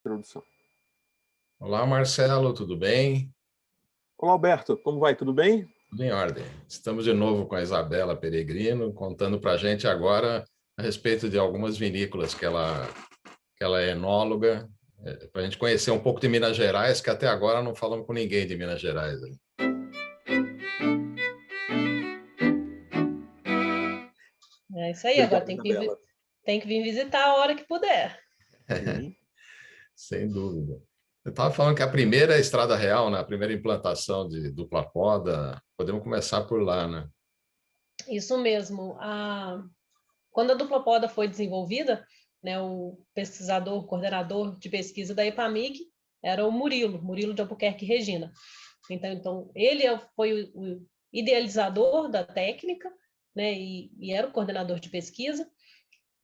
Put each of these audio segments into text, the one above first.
Introdução. Olá, Marcelo, tudo bem? Olá, Alberto, como vai? Tudo bem? Tudo em ordem. Estamos de novo com a Isabela Peregrino, contando para a gente agora a respeito de algumas vinícolas que ela é enóloga, para a gente conhecer um pouco de Minas Gerais, que até agora não falamos com ninguém de Minas Gerais, né? É isso aí, agora Obrigado, Isabela. tem que vir visitar a hora que puder. Sim. Sem dúvida. Eu estava falando que a primeira Estrada Real, né, a primeira implantação de dupla poda, podemos começar por lá, né? Isso mesmo. Quando a dupla poda foi desenvolvida, né, o pesquisador, coordenador de pesquisa da EPAMIG era o Murilo de Albuquerque Regina. Então ele foi o idealizador da técnica, né, e era o coordenador de pesquisa,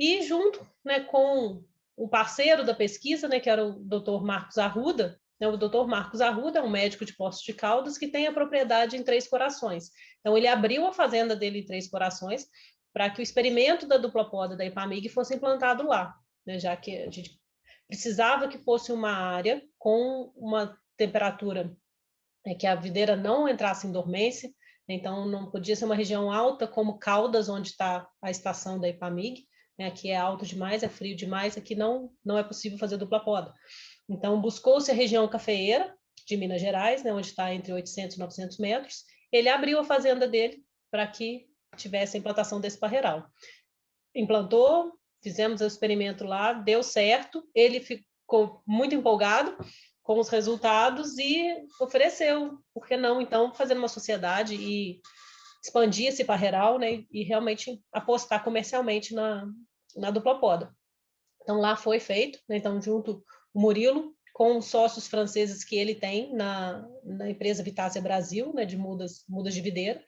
e junto, né, com o parceiro da pesquisa, né, que era o Dr. Marcos Arruda, né, o Dr. Marcos Arruda é um médico de Poços de Caldas que tem a propriedade em Três Corações. Então, ele abriu a fazenda dele em Três Corações para que o experimento da dupla poda da Ipamig fosse implantado lá, né, já que a gente precisava que fosse uma área com uma temperatura, né, que a videira não entrasse em dormência, então não podia ser uma região alta como Caldas, onde está a estação da Ipamig, né, aqui é alto demais, é frio demais, aqui não é possível fazer dupla poda. Então buscou-se a região cafeeira de Minas Gerais, né, onde está entre 800 e 900 metros, ele abriu a fazenda dele para que tivesse a implantação desse parreiral. Implantou, fizemos o experimento lá, deu certo, ele ficou muito empolgado com os resultados e ofereceu, por que não, então, fazer uma sociedade e expandir esse parreiral, né, e realmente apostar comercialmente na dupla poda. Então, lá foi feito, né, então, junto o Murilo, com os sócios franceses que ele tem na empresa Vitácia Brasil, né, de mudas de videira,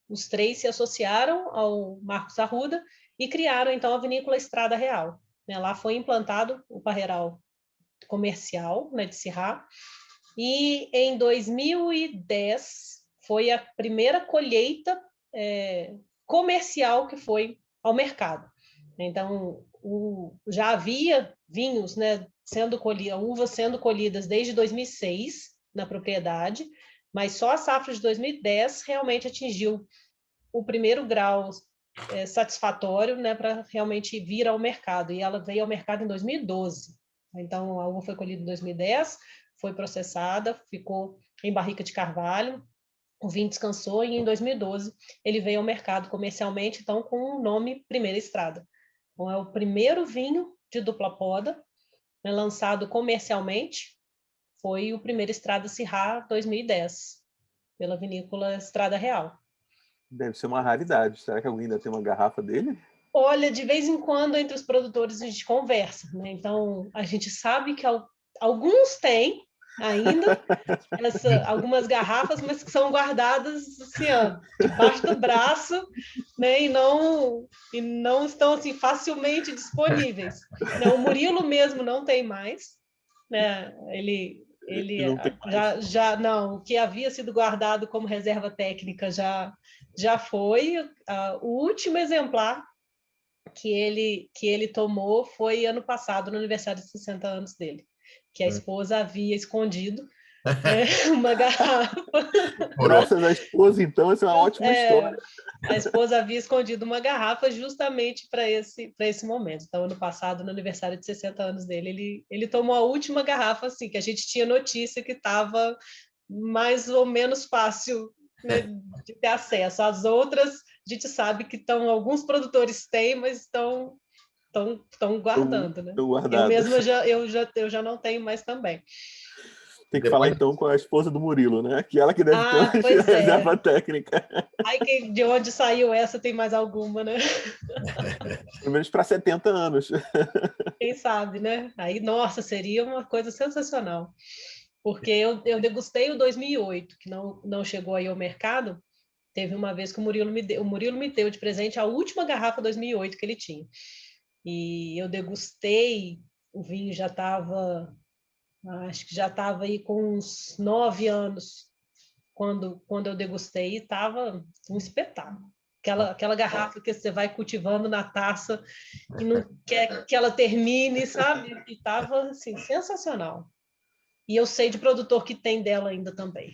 os três se associaram ao Marcos Arruda e criaram, então, a vinícola Estrada Real. Né, lá foi implantado o parreiral comercial, né, de Syrah, e em 2010 foi a primeira colheita comercial que foi ao mercado. Então, já havia vinhos, né, uvas sendo colhidas desde 2006 na propriedade, mas só a safra de 2010 realmente atingiu o primeiro grau satisfatório, né, para realmente vir ao mercado. E ela veio ao mercado em 2012. Então, a uva foi colhida em 2010, foi processada, ficou em barrica de carvalho, o vinho descansou e em 2012 ele veio ao mercado comercialmente, então com o nome Primeira Estrada. Então, é o primeiro vinho de dupla poda, né, lançado comercialmente, foi o Primeira Estrada Syrah 2010, pela vinícola Estrada Real. Deve ser uma raridade. Será que alguém ainda tem uma garrafa dele? Olha, de vez em quando entre os produtores a gente conversa, né? Então a gente sabe que alguns têm ainda algumas garrafas, mas que são guardadas assim, ó, debaixo do braço, né? E não estão assim facilmente disponíveis. Né? O Murilo mesmo não tem mais, né? Ele Não tem mais. já não, o que havia sido guardado como reserva técnica já foi. O último exemplar que ele tomou foi ano passado, no aniversário de 60 anos dele, que a esposa havia escondido uma garrafa. Graças à esposa, então, essa é uma ótima história. A esposa havia escondido uma garrafa justamente para esse momento. Então, ano passado, no aniversário de 60 anos dele, ele tomou a última garrafa, assim, que a gente tinha notícia que estava mais ou menos fácil, né, de ter acesso. As outras, a gente sabe que alguns produtores têm, mas estão guardando, né? Estão Eu guardadas. mesma eu já não tenho mais também. Tem que falar Depois, então com a esposa do Murilo, né? Que ela que deve ter uma Pois é. reserva técnica. Aí de onde saiu essa tem mais alguma, né? Pelo menos para 70 anos. Quem sabe, né? Aí, nossa, seria uma coisa sensacional. Porque eu degustei o 2008, que não chegou aí ao mercado. Teve uma vez que o Murilo me deu de presente a última garrafa 2008 que ele tinha. E eu degustei, o vinho acho que já estava aí com uns 9 anos, quando eu degustei, e estava um espetáculo. aquela garrafa que você vai cultivando na taça e não quer que ela termine, sabe? E estava assim, sensacional. E eu sei de produtor que tem dela ainda também.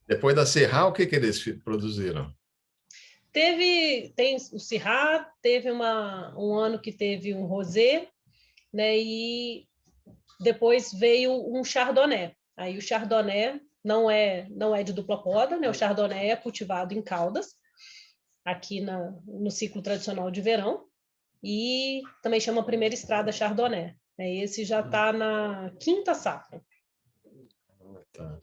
Depois da Syrah, o que eles produziram? Tem o Syrah, teve um ano que teve um rosé, né? E depois veio um Chardonnay. Aí o Chardonnay não é de dupla poda, né? O Chardonnay é cultivado em Caldas, aqui no ciclo tradicional de verão, e também chama Primeira Estrada Chardonnay. Esse já está na 5ª safra. Tá.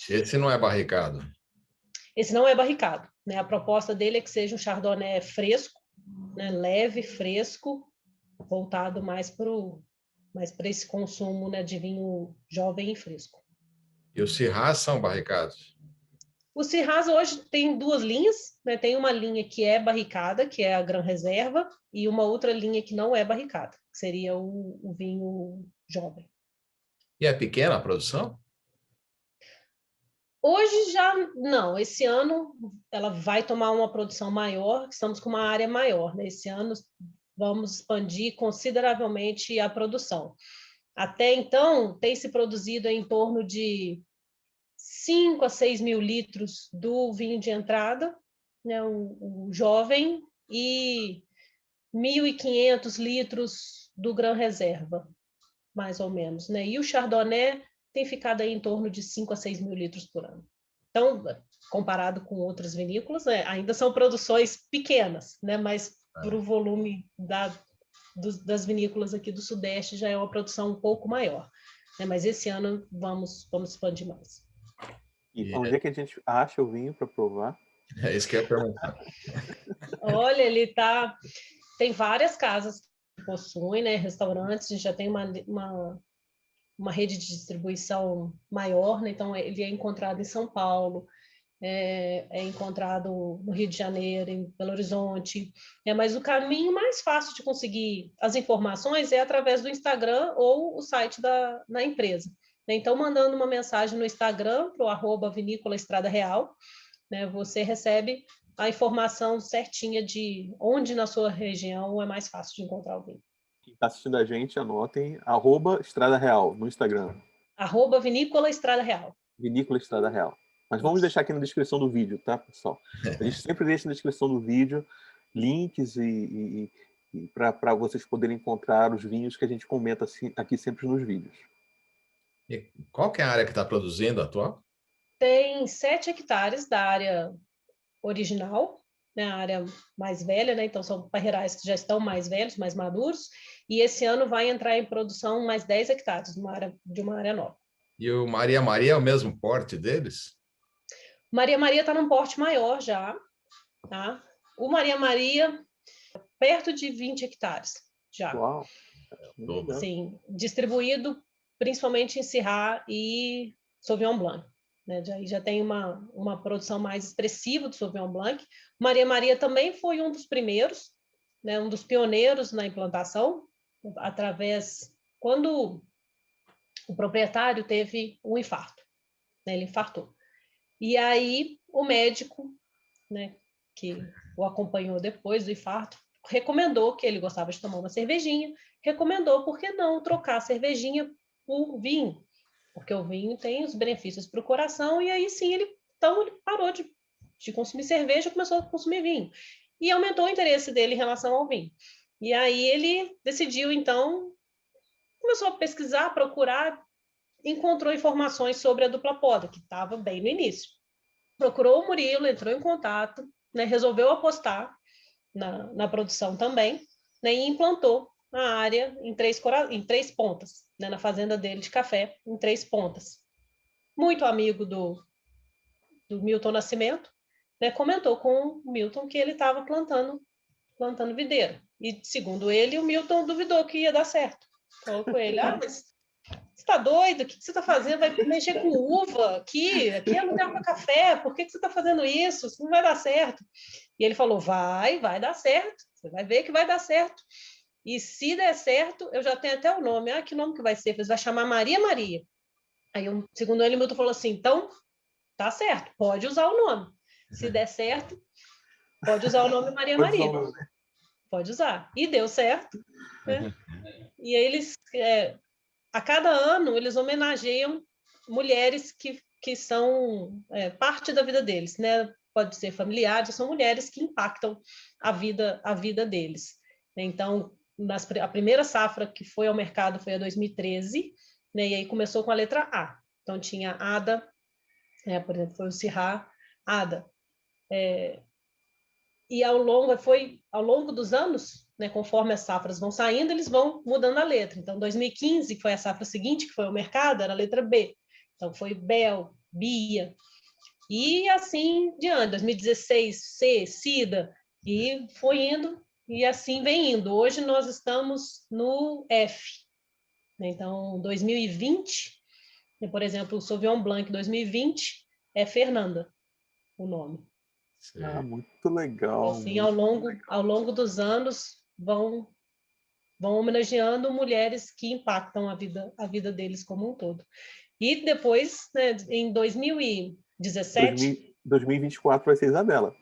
Esse não é barricado? Esse não é barricado, né? A proposta dele é que seja um Chardonnay fresco, né? Leve, fresco, voltado mais para esse consumo, né, de vinho jovem e fresco. E os Syrahs são barricados? O Syrah hoje tem 2 linhas, né? Tem uma linha que é barricada, que é a Gran Reserva, e uma outra linha que não é barricada, que seria o vinho jovem. E é pequena a produção? Hoje já não, esse ano ela vai tomar uma produção maior, estamos com uma área maior, né? Esse ano vamos expandir consideravelmente a produção. Até então, tem se produzido em torno de 5 a 6 mil litros do vinho de entrada, né, o jovem, e 1.500 litros do Gran Reserva, mais ou menos. Né? E o Chardonnay tem ficado aí em torno de 5 a 6 mil litros por ano. Então, comparado com outras vinícolas, né, ainda são produções pequenas, né, mas para o volume das vinícolas aqui do Sudeste já é uma produção um pouco maior. Né, mas esse ano vamos expandir mais. E onde é que a gente acha o vinho para provar? É isso que eu ia perguntar. Olha, tem várias casas que possuem, né, restaurantes, a gente já tem uma rede de distribuição maior, né, então ele é encontrado em São Paulo, é encontrado no Rio de Janeiro, em Belo Horizonte, mas o caminho mais fácil de conseguir as informações é através do Instagram ou o site da empresa. Então, mandando uma mensagem no Instagram para o @Vinícola Estrada Real, né, você recebe a informação certinha de onde na sua região é mais fácil de encontrar o vinho. Quem está assistindo a gente, anotem @Estrada Real no Instagram. @Vinícola Estrada Real. Vinícola Estrada Real. Mas vamos deixar aqui na descrição do vídeo, tá, pessoal? A gente sempre deixa na descrição do vídeo links e para vocês poderem encontrar os vinhos que a gente comenta assim, aqui sempre nos vídeos. E qual que é a área que está produzindo atual? Tem 7 hectares da área original, né, a área mais velha, né, então são parreirais que já estão mais velhos, mais maduros, e esse ano vai entrar em produção mais 10 hectares de uma área nova. E o Maria Maria é o mesmo porte deles? Maria Maria está num porte maior já, tá? O Maria Maria, perto de 20 hectares já. Uau! Sim, distribuído principalmente em Syrah e Sauvignon Blanc. Né? Já tem uma produção mais expressiva do Sauvignon Blanc. Maria Maria também foi um dos primeiros, né? Um dos pioneiros na implantação, quando o proprietário teve um infarto, né? Ele infartou. E aí o médico, né, que o acompanhou depois do infarto, recomendou, que ele gostava de tomar uma cervejinha, recomendou, por que não trocar a cervejinha por vinho? Porque o vinho tem os benefícios para o coração, e aí sim ele parou de consumir cerveja e começou a consumir vinho. E aumentou o interesse dele em relação ao vinho. E aí ele decidiu, então, começou a pesquisar, procurar, encontrou informações sobre a dupla poda, que estava bem no início. Procurou o Murilo, entrou em contato, né, resolveu apostar na produção também, né, e implantou a área em três pontas, né, na fazenda dele de café, em 3 pontas. Muito amigo do Milton Nascimento, né, comentou com o Milton que ele estava plantando videira. E, segundo ele, o Milton duvidou que ia dar certo. Falou com ele, mas você está doido? O que você está fazendo? Vai mexer com uva aqui é lugar para café, por que você está fazendo isso? Isso não vai dar certo. E ele falou, vai dar certo, você vai ver que vai dar certo. E se der certo, eu já tenho até o nome. Que nome que vai ser? Vai chamar Maria Maria. Aí, segundo ele, o Milton falou assim, então, tá certo, pode usar o nome. Se der certo, pode usar o nome Maria Maria. Pode usar. E deu certo, né? E aí eles, a cada ano, eles homenageiam mulheres que são parte da vida deles, né? Pode ser familiares, são mulheres que impactam a vida deles. Então, a primeira safra que foi ao mercado foi a 2013, né? E aí começou com a letra A. Então, tinha Ada, por exemplo, foi o Sirá, Ada. E ao longo dos anos, né, conforme as safras vão saindo, eles vão mudando a letra. Então, 2015, que foi a safra seguinte, que foi ao mercado, era a letra B. Então, foi Bel, Bia, e assim diante. 2016, C, Cida, e foi indo, e assim vem indo. Hoje nós estamos no F. Então, 2020, por exemplo, o Sauvignon Blanc 2020 é Fernanda, o nome. Muito legal. Assim, ao longo dos anos, vão homenageando mulheres que impactam a vida deles como um todo. E depois, né, em 2017... 2024 vai ser Isabela.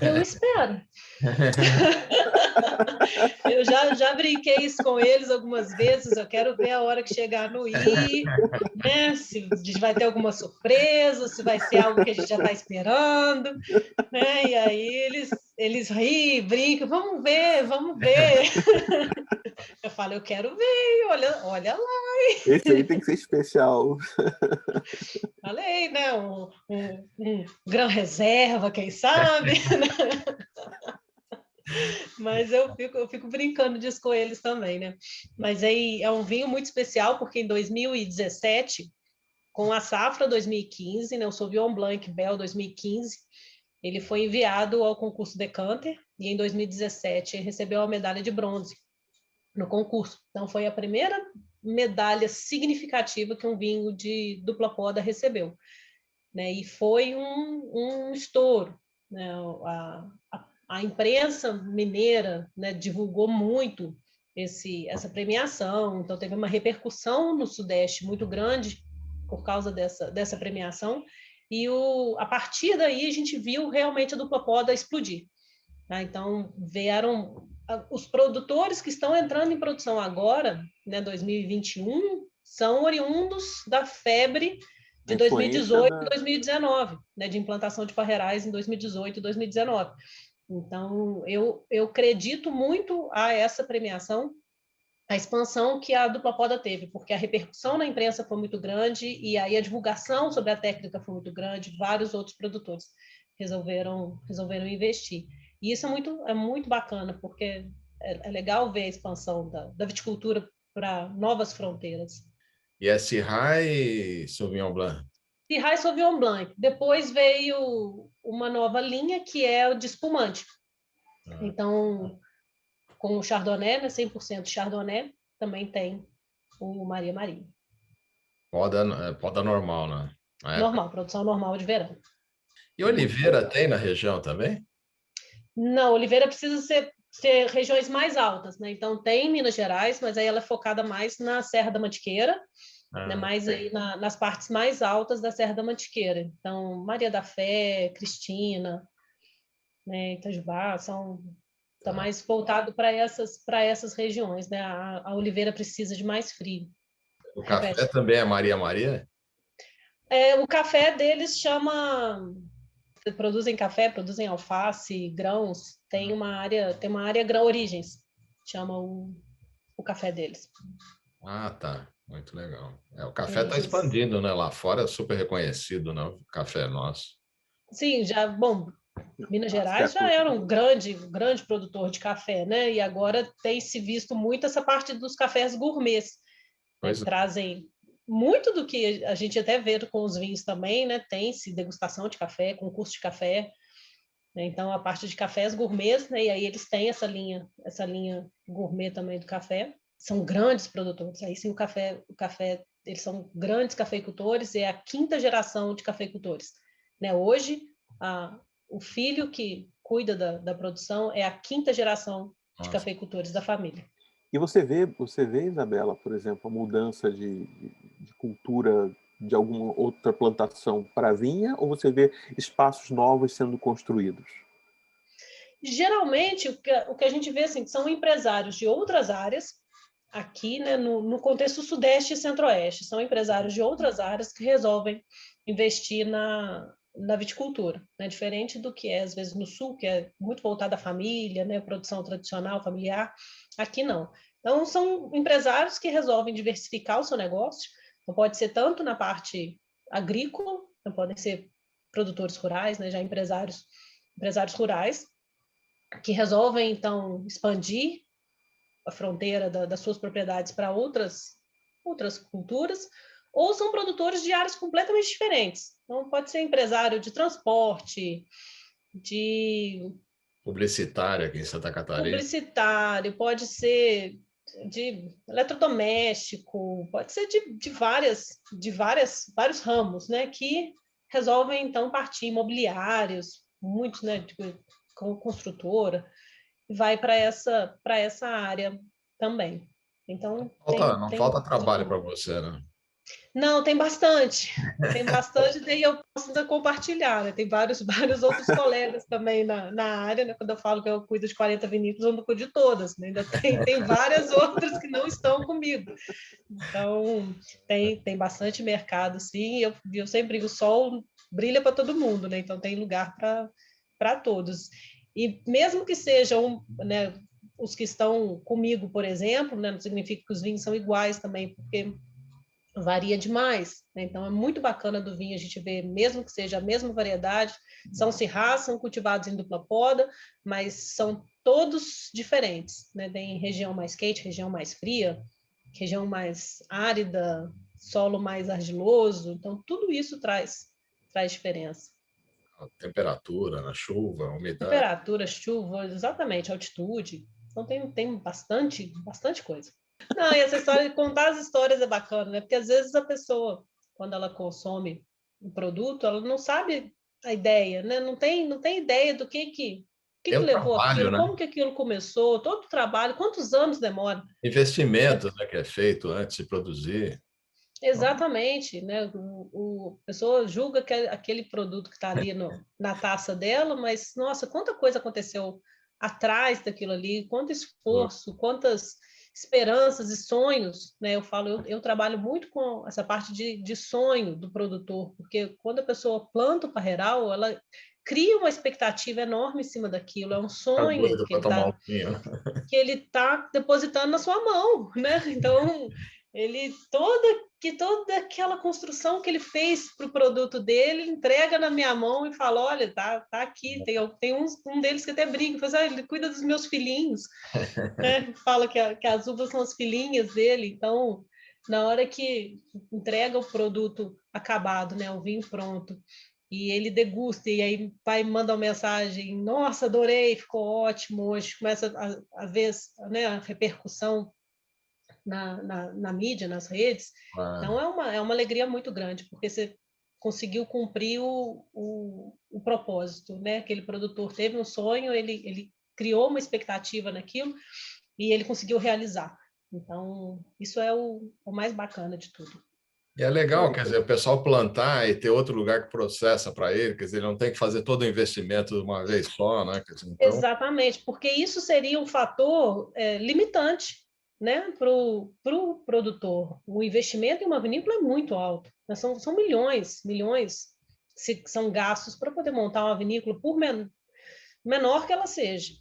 Eu espero. Eu já brinquei isso com eles algumas vezes, eu quero ver a hora que chegar no I, né? Se a gente vai ter alguma surpresa, se vai ser algo que a gente já está esperando, né? E aí eles riem, brincam, vamos ver. Eu falo, eu quero ver, olha lá. Esse aí tem que ser especial. Falei, né? Um grão reserva, quem sabe? Mas eu fico brincando disso com eles também, né? Mas aí é um vinho muito especial, porque em 2017, com a safra 2015, né, o Sauvignon Blanc Bel 2015, ele foi enviado ao concurso Decanter, e em 2017 ele recebeu a medalha de bronze no concurso. Então, foi a primeira medalha significativa que um vinho de dupla poda recebeu, né? E foi um estouro, né? A imprensa mineira, né, divulgou muito essa premiação, então teve uma repercussão no Sudeste muito grande por causa dessa premiação, e a partir daí a gente viu realmente a dupla poda explodir. Tá? Então, vieram os produtores que estão entrando em produção agora, né, 2021, são oriundos da febre de 2018 e 2019, né, de implantação de parreirais em 2018 e 2019. Então, eu acredito muito a essa premiação, a expansão que a dupla poda teve, porque a repercussão na imprensa foi muito grande e aí a divulgação sobre a técnica foi muito grande, vários outros produtores resolveram investir. E isso é muito bacana, porque é legal ver a expansão da viticultura para novas fronteiras. E é Syrah e Sauvignon Blanc? Syrah e Sauvignon Blanc. Depois veio uma nova linha, que é o de espumante. Então, com o Chardonnay, né, 100% Chardonnay, também tem o Maria Maria. Poda normal, né? Normal, produção normal de verão. E oliveira tem na região também? Não, oliveira precisa ser regiões mais altas, né? Então, tem em Minas Gerais, mas aí ela é focada mais na Serra da Mantiqueira, né? Mais aí nas partes mais altas da Serra da Mantiqueira. Então, Maria da Fé, Cristina, né, Itajubá, está mais voltado para essas regiões, né? A oliveira precisa de mais frio. O café também é Maria Maria? O café deles chama... Produzem café, produzem alface, grãos. Tem uma área grão origens, chama o café deles. Ah, tá. Muito legal. O café está expandindo, né? Lá fora é super reconhecido, né? O café nosso. Sim, bom, Minas Gerais já era um grande produtor de café, né? E agora tem se visto muito essa parte dos cafés gourmets, né? Trazem muito do que a gente até vê com os vinhos também, né? Tem-se degustação de café, concurso de café, né? Então a parte de cafés gourmets, né? E aí eles têm essa linha gourmet também do café. São grandes produtores. Aí sim o café, eles são grandes cafeicultores, é a quinta geração de cafeicultores, né? Hoje o filho que cuida da produção é a quinta geração de cafeicultores da família. E você vê, Isabela, por exemplo, a mudança de cultura de alguma outra plantação para a vinha, ou você vê espaços novos sendo construídos? Geralmente, o que a gente vê assim, são empresários de outras áreas, aqui, né, no contexto sudeste e centro-oeste, são empresários de outras áreas que resolvem investir na viticultura, né? Diferente do que é, às vezes, no sul, que é muito voltado à família, né? Produção tradicional, familiar. Aqui, não. Então, são empresários que resolvem diversificar o seu negócio. Então, pode ser tanto na parte agrícola, então podem ser produtores rurais, né? Já empresários rurais, que resolvem, então, expandir a fronteira das suas propriedades para outras culturas, ou são produtores de áreas completamente diferentes. Então, pode ser empresário de transporte, de Publicitária aqui em Santa Catarina. publicitário, pode ser de eletrodoméstico, pode ser de vários ramos, né, que resolvem, então, partir imobiliários, muitos, né, com construtora, vai para essa área também. Então, Não falta trabalho para você, né? Não, tem bastante. Tem bastante, daí eu posso ainda compartilhar, né? Tem vários outros colegas também na área, né? Quando eu falo que eu cuido de 40 vinícolas, eu não cuido de todas, né? Ainda tem várias outras que não estão comigo. Então, tem bastante mercado, sim. Eu sempre digo, o sol brilha para todo mundo, né? Então, tem lugar para todos. E mesmo que sejam, né, os que estão comigo, por exemplo, né, não significa que os vinhos são iguais também, porque varia demais, né? Então é muito bacana do vinho a gente ver, mesmo que seja a mesma variedade, são Syrahs, são cultivados em dupla poda, mas são todos diferentes, né? Tem região mais quente, região mais fria, região mais árida, solo mais argiloso, então tudo isso traz diferença. A temperatura, na chuva, a umidade. Temperatura, chuva, exatamente, altitude, então tem bastante coisa. Não, e essa história de contar as histórias é bacana, né? Porque às vezes a pessoa, quando ela consome um produto, ela não sabe a ideia, né? Não tem ideia do que Tem um levou trabalho, aquilo, né? como que aquilo começou, todo o trabalho, quantos anos demora. Investimento, né, que é feito antes de produzir. Exatamente, né? A pessoa julga que aquele produto que está ali na taça dela, mas, nossa, quanta coisa aconteceu atrás daquilo ali, quanto esforço, quantas esperanças e sonhos, né? Eu trabalho muito com essa parte de sonho do produtor, porque quando a pessoa planta o parreiral, ela cria uma expectativa enorme em cima daquilo, é um Tá sonho doido para tomar um vinho. que ele está depositando na sua mão, né? Então, toda aquela construção que ele fez para o produto dele, entrega na minha mão e fala, olha, tá aqui, tem um deles que até brinca, fala, ele cuida dos meus filhinhos, né? Fala que as uvas são as filhinhas dele, então, na hora que entrega o produto acabado, né, o vinho pronto, e ele degusta, e aí pai manda uma mensagem, nossa, adorei, ficou ótimo hoje, começa a ver, né, a repercussão na mídia, nas redes, então é uma alegria muito grande, porque você conseguiu cumprir o propósito, né? Aquele produtor teve um sonho, ele criou uma expectativa naquilo, e ele conseguiu realizar. Então, isso é o mais bacana de tudo. E é legal, quer dizer, o pessoal plantar e ter outro lugar que processa para ele, quer dizer, ele não tem que fazer todo o investimento de uma vez só, né? Quer dizer, então... Exatamente, porque isso seria um fator limitante, né, para o produtor. O investimento em uma vinícola é muito alto, né? São milhões que são gastos para poder montar uma vinícola, por menor que ela seja,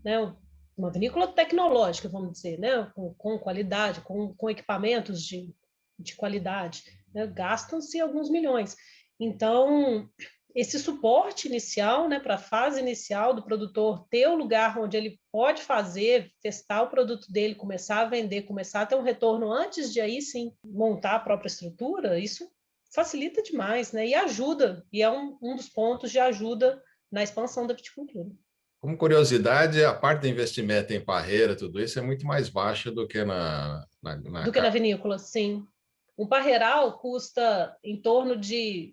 né? Uma vinícola tecnológica, vamos dizer, né? Com qualidade, com equipamentos de qualidade, né? Gastam-se alguns milhões. Então, esse suporte inicial, né, para a fase inicial do produtor ter o lugar onde ele pode fazer, testar o produto dele, começar a vender, começar a ter um retorno antes de aí sim montar a própria estrutura, isso facilita demais, né? E ajuda, e é um dos pontos de ajuda na expansão da viticultura. Como curiosidade, a parte do investimento em parreira, tudo isso é muito mais baixa do que do que na vinícola, sim. Um parreiral custa em torno de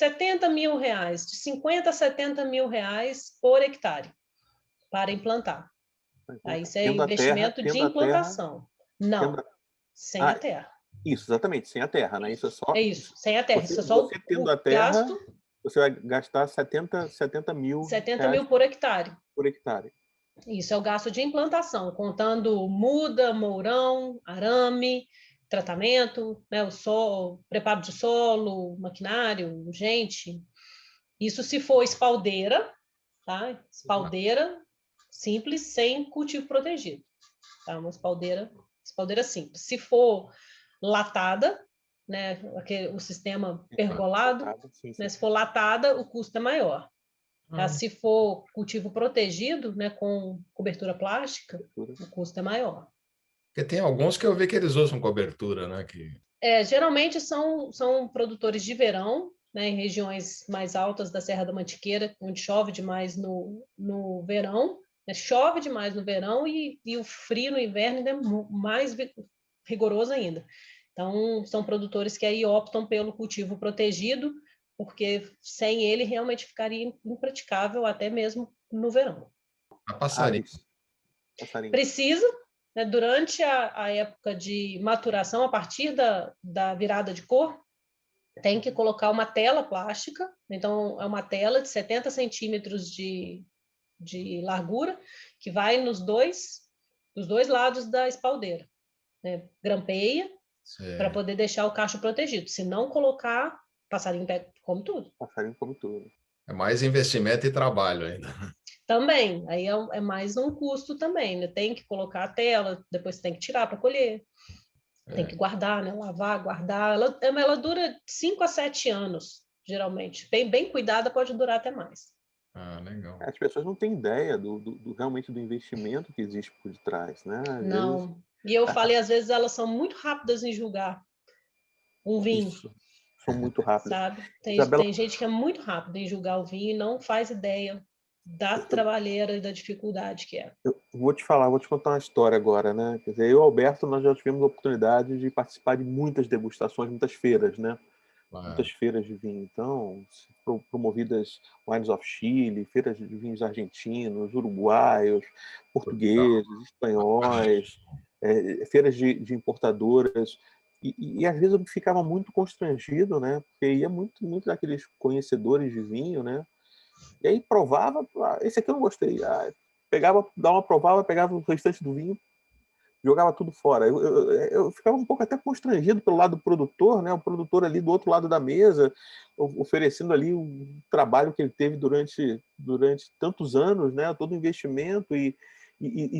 R$70 mil, de 50 a 70 mil reais por hectare para implantar. Aí isso é investimento de implantação. Não, sem a terra. Isso, exatamente, sem a terra, né? Isso é só... É isso, sem a terra. Isso é só Você tendo a o terra, gasto, você vai gastar 70 mil 70 reais mil por hectare. por hectare. Isso é o gasto de implantação, contando muda, mourão, arame, tratamento, né, o solo, preparo de solo, maquinário, gente. Isso se for espaldeira, tá? Espaldeira simples, sem cultivo protegido. Tá? Uma espaldeira simples. Se for latada, né, o sistema pergolado, Sim, né, sim. se for latada, o custo é maior. Tá? Ah, Se for cultivo protegido, né, com cobertura plástica, o custo é maior. porque tem alguns que eu vi que eles usam cobertura, né? Geralmente são produtores de verão, né, em regiões mais altas da Serra da Mantiqueira, onde chove demais no verão, né, chove demais no verão e o frio no inverno ainda é mais rigoroso ainda. Então, são produtores que aí optam pelo cultivo protegido, porque sem ele realmente ficaria impraticável até mesmo no verão. A passarinho. Passarinho. Precisa, né, durante a época de maturação, a partir da virada de cor, tem que colocar uma tela plástica, então é uma tela de 70 centímetros de largura, que vai dos dois lados da espaldeira, né? Grampeia, para poder deixar o cacho protegido. Se não colocar, passarinho come tudo. Passarinho come tudo. É mais investimento e trabalho ainda. Também, aí é mais um custo também, né? Tem que colocar a tela, depois tem que tirar para colher. Tem que guardar, né? Lavar, guardar. Ela dura 5 a 7 anos, geralmente. Bem cuidada, pode durar até mais. Ah, legal. As pessoas não têm ideia realmente do investimento que existe por detrás, né? Às Não. vezes, E eu falei, às vezes elas são muito rápidas em julgar um vinho, isso, são muito rápidas. sabe? Isabela, Tem gente que é muito rápida em julgar o vinho e não faz ideia da trabalheira e da dificuldade que é. eu vou te falar, vou te contar uma história agora, né? Quer dizer, eu e o Alberto, nós já tivemos a oportunidade de participar de muitas degustações, muitas feiras, né? Muitas feiras de vinho, então, promovidas Wines of Chile, feiras de vinhos argentinos, uruguaios, portugueses, espanhóis, feiras de importadoras, e às vezes eu ficava muito constrangido, né? Porque ia muito daqueles conhecedores de vinho, né? E aí provava, esse aqui eu não gostei, pegava, dava uma provava, pegava o restante do vinho, jogava tudo fora. Eu ficava um pouco até constrangido pelo lado do produtor, né? O produtor ali do outro lado da mesa, oferecendo ali o trabalho que ele teve durante tantos anos, né? Todo o investimento e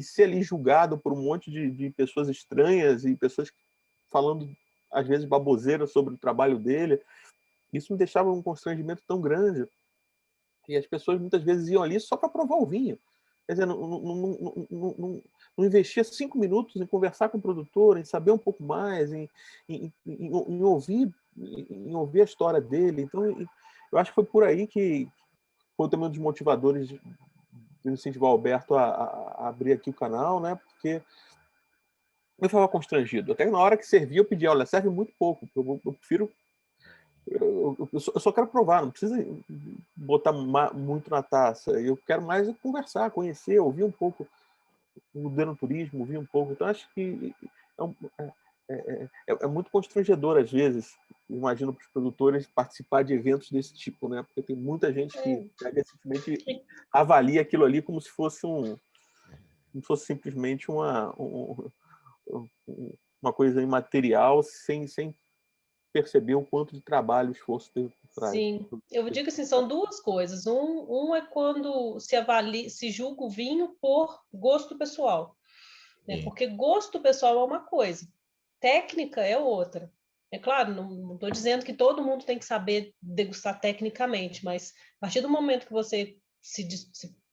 ser ali julgado por um monte de pessoas estranhas e pessoas falando, às vezes, baboseira sobre o trabalho dele. Isso me deixava um constrangimento tão grande. E as pessoas muitas vezes iam ali só para provar o vinho. Quer dizer, não investia 5 minutos em conversar com o produtor, em saber um pouco mais, em ouvir a história dele. Então, eu acho que foi por aí que foi também um dos motivadores de incentivar o Alberto a abrir aqui o canal, né? Porque eu ficava constrangido. Até na hora que servia, eu pedia, olha, serve muito pouco. Eu prefiro eu só quero provar, não precisa botar muito na taça. Eu quero mais conversar, conhecer, ouvir um pouco o denoturismo, ouvir um pouco. Então, acho que é muito constrangedor, às vezes, imagino, para os produtores participar de eventos desse tipo, né? Porque tem muita gente que simplesmente avalia aquilo ali como se fosse simplesmente uma coisa imaterial, sem perceber o quanto de trabalho e esforço teve por trás. Sim, eu digo assim, são duas coisas. Um é quando se julga o vinho por gosto pessoal, né? Porque gosto pessoal é uma coisa, técnica é outra. É claro, não estou dizendo que todo mundo tem que saber degustar tecnicamente, mas a partir do momento que você se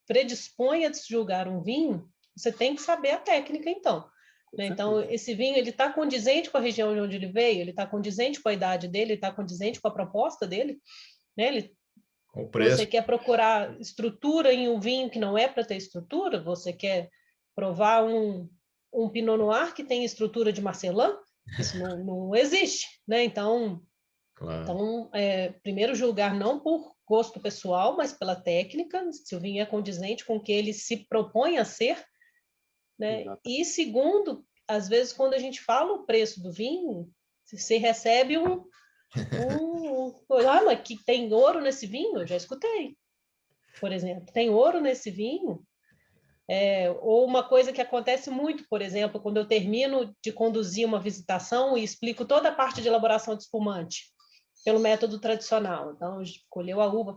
predispõe a julgar um vinho, você tem que saber a técnica, então. Né? Então, esse vinho ele está condizente com a região de onde ele veio, ele está condizente com a idade dele, ele está condizente com a proposta dele. Né? Você quer procurar estrutura em um vinho que não é para ter estrutura? Você quer provar um Pinot Noir que tem estrutura de Marcelin? Isso não existe. Né? Então primeiro julgar não por gosto pessoal, mas pela técnica, se o vinho é condizente com o que ele se propõe a ser. Né? E segundo, às vezes, quando a gente fala o preço do vinho, Você recebe ah, mas que tem ouro nesse vinho? Eu já escutei, por exemplo. Tem ouro nesse vinho? Ou uma coisa que acontece muito, por exemplo, quando eu termino de conduzir uma visitação e explico toda a parte de elaboração de espumante pelo método tradicional. Então, colheu a uva,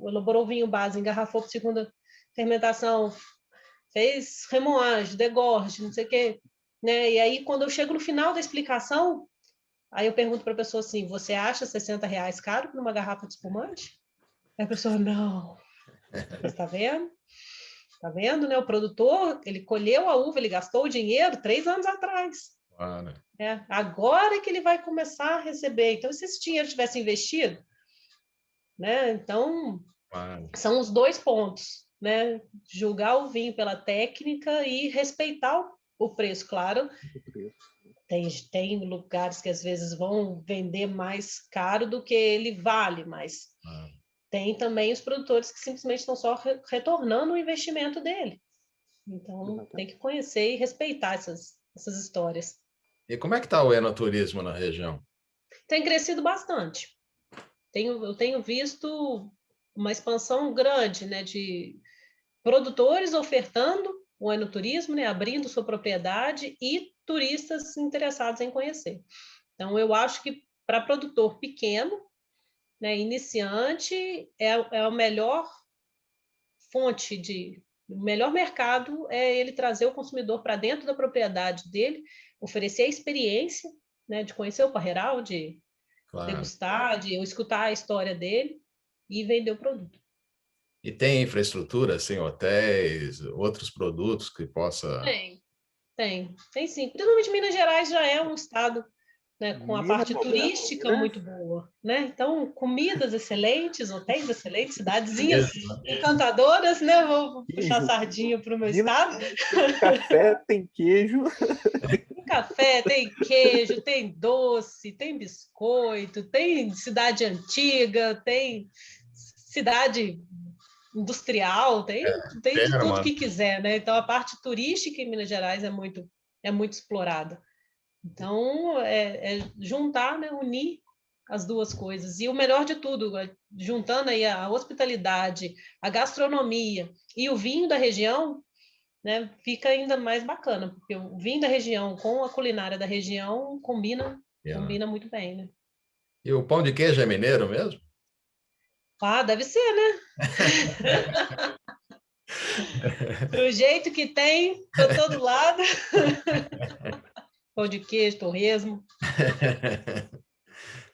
elaborou o vinho base, engarrafou para segunda fermentação, fez remoagem, degorge, não sei o quê. Né? E aí, quando eu chego no final da explicação, aí eu pergunto para a pessoa assim, você acha R$60 caro por uma garrafa de espumante? Aí a pessoa, não. Você está vendo? Tá vendo, né? O produtor, ele colheu a uva, ele gastou o dinheiro 3 anos atrás. Claro. Agora é que ele vai começar a receber. Então, se esse dinheiro tivesse investido, né? Então, Claro. são os 2 pontos, né? Julgar o vinho pela técnica e respeitar o preço, claro. Tem lugares que às vezes vão vender mais caro do que ele vale, mas tem também os produtores que simplesmente estão só retornando o investimento dele. Então, tem que conhecer e respeitar essas histórias. E como é que está o enoturismo na região? Tem crescido bastante. Eu tenho visto uma expansão grande, né, de produtores ofertando o enoturismo, né, abrindo sua propriedade e turistas interessados em conhecer. Então, eu acho que para produtor pequeno, né, iniciante, é a melhor fonte o melhor mercado é ele trazer o consumidor para dentro da propriedade dele, oferecer a experiência, né, de conhecer o parreiral, de degustar, de escutar a história dele e vender o produto. E tem infraestrutura, assim, hotéis, outros produtos que possa... Tem sim. Principalmente Minas Gerais já é um estado, né, com a parte turística muito boa, né? Então, comidas excelentes, hotéis excelentes, cidadezinhas encantadoras, né? Vou puxar sardinha para o meu estado. Tem café, tem queijo. Tem café, tem queijo, tem doce, tem biscoito, tem cidade antiga, tem cidade industrial, tem de tudo que quiser, né? Então, a parte turística em Minas Gerais é muito explorada. Então, juntar, né, unir as duas coisas. E o melhor de tudo, juntando aí a hospitalidade, a gastronomia e o vinho da região, né, fica ainda mais bacana, porque o vinho da região com a culinária da região combina muito bem, né? E o pão de queijo é mineiro mesmo? Ah, deve ser, né? Do jeito que tem, para todo lado. Pão de queijo, torresmo.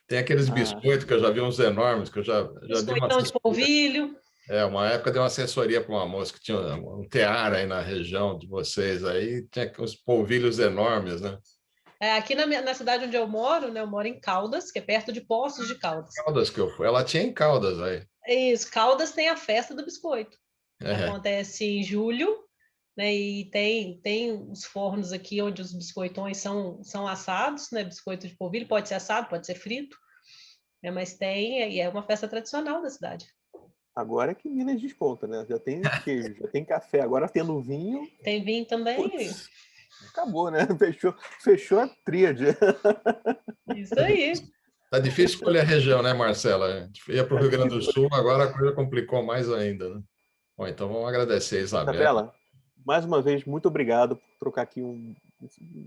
Tem aqueles biscoitos que eu já vi uns enormes, que eu já dei uma Biscoitão de polvilho. Uma época dei uma assessoria para uma moça que tinha um tear aí na região de vocês, aí tinha uns polvilhos enormes, né? Aqui na cidade onde eu moro, né? Eu moro em Caldas, que é perto de Poços de Caldas. Caldas que eu fui, ela tinha em Caldas aí. Isso, Caldas tem a festa do biscoito. Acontece em julho, né? E tem os fornos aqui onde os biscoitões são assados, né? Biscoito de polvilho pode ser assado, pode ser frito, né? Mas e é uma festa tradicional da cidade. Agora é que Minas desponta, né? Já tem queijo, já tem café, agora tendo vinho. Tem vinho também. Putz, acabou, né? Fechou a tríade. Isso aí. Tá difícil escolher a região, né, Marcela? A gente ia para o Rio Grande do Sul, agora a coisa complicou mais ainda, né? Bom, então vamos agradecer a Isabela. Isabela, mais uma vez, muito obrigado por trocar aqui um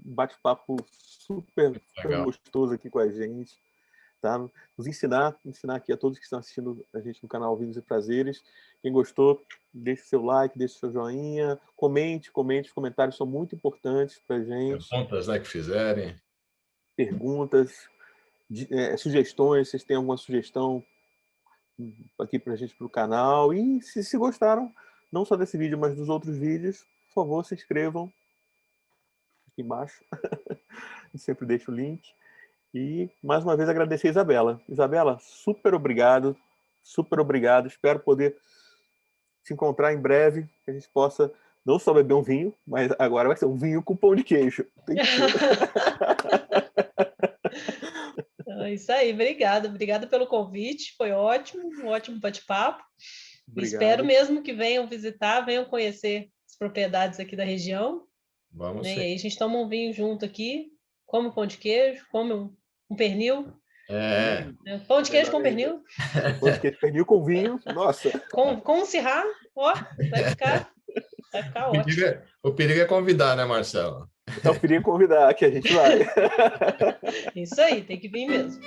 bate-papo super gostoso aqui com a gente. Tá? Nos ensinar aqui a todos que estão assistindo a gente no canal Vinhos e Prazeres. Quem gostou, deixe seu like, deixe seu joinha, comente, os comentários são muito importantes para a gente. Perguntas, né, que fizerem. Perguntas, sugestões, vocês têm alguma sugestão aqui para a gente, para o canal. E se gostaram, não só desse vídeo, mas dos outros vídeos, por favor, se inscrevam aqui embaixo. Eu sempre deixo o link. E, mais uma vez, agradecer a Isabela. Isabela, super obrigado. Super obrigado. Espero poder se encontrar em breve, que a gente possa não só beber um vinho, mas agora vai ser um vinho com pão de queijo. Tem que ser. É isso aí, obrigada pelo convite, foi ótimo, um ótimo bate-papo. Espero mesmo que venham visitar, venham conhecer as propriedades aqui da região. Vamos né? sim. E aí a gente toma um vinho junto aqui, come um pão de queijo, come com pernil. Pão de queijo com pernil. Pão de queijo, pernil com vinho, nossa. Com um cirrá, ó, vai ficar ótimo. O perigo é convidar, né, Marcelo? Então, eu queria convidar, que a gente vai. Isso aí, tem que vir mesmo.